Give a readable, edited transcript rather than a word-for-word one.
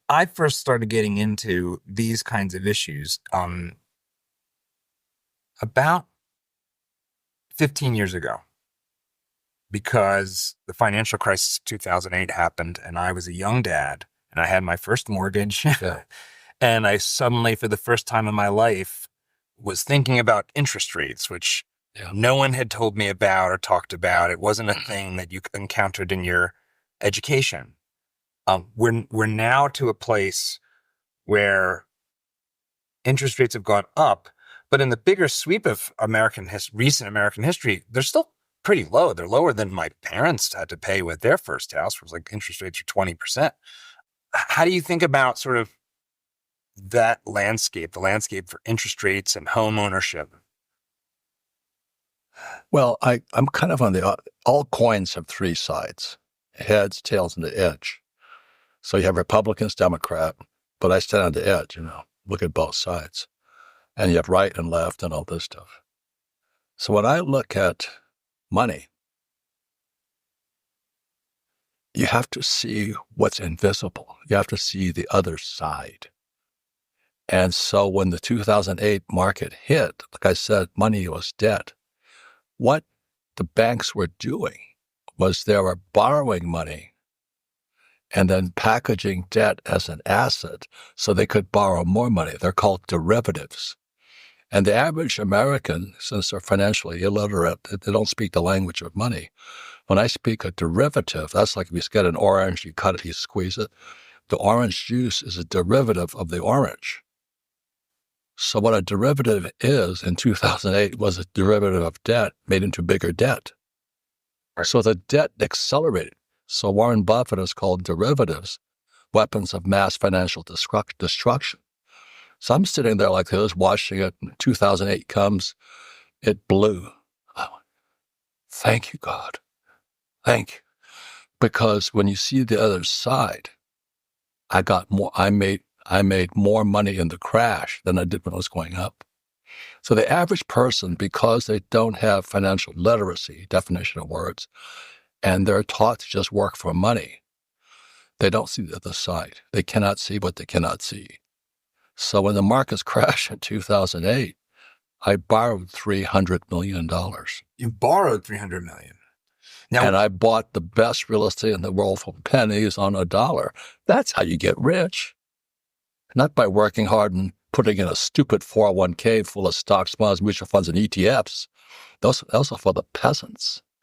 I first started getting into these kinds of issues about 15 years ago because the financial crisis of 2008 happened and I was a young dad and I had my first mortgage. Yeah. And I suddenly, for the first time in my life, was thinking about interest rates, which Yeah. no one had told me about or talked about. It wasn't a thing that you encountered in your education. We're now to a place where interest rates have gone up, but in the bigger sweep of recent American history, they're still pretty low. They're lower than my parents had to pay with their first house, which was like interest rates are 20%. How do you think about sort of that landscape, the landscape for interest rates and home ownership? Well, I'm kind of on all coins have three sides: heads, tails, and the edge. So you have Republicans, Democrat, but I stand on the edge, look at both sides. And you have right and left and all this stuff. So when I look at money, you have to see what's invisible. You have to see the other side. And so when the 2008 market hit, like I said, money was dead. What the banks were doing was they were borrowing money and then packaging debt as an asset so they could borrow more money. They're called derivatives. And the average American, since they're financially illiterate, they don't speak the language of money. When I speak a derivative, that's like if you get an orange, you cut it, you squeeze it. The orange juice is a derivative of the orange. So what a derivative is in 2008 was a derivative of debt made into bigger debt. So the debt accelerated. So Warren Buffett has called derivatives weapons of mass financial destruction. So I'm sitting there like this, watching it. 2008 comes, it blew. Oh, thank you, God. Thank you. Because when you see the other side, I got more. I made more money in the crash than I did when it was going up. So the average person, because they don't have financial literacy, definition of words, and they're taught to just work for money, they don't see the other side. They cannot see what they cannot see. So when the markets crashed in 2008, I borrowed $300 million. You borrowed $300 million. Now, And I bought the best real estate in the world for pennies on a dollar. That's how you get rich. Not by working hard and putting in a stupid 401k full of stocks, bonds, mutual funds, and ETFs. Those are for the peasants.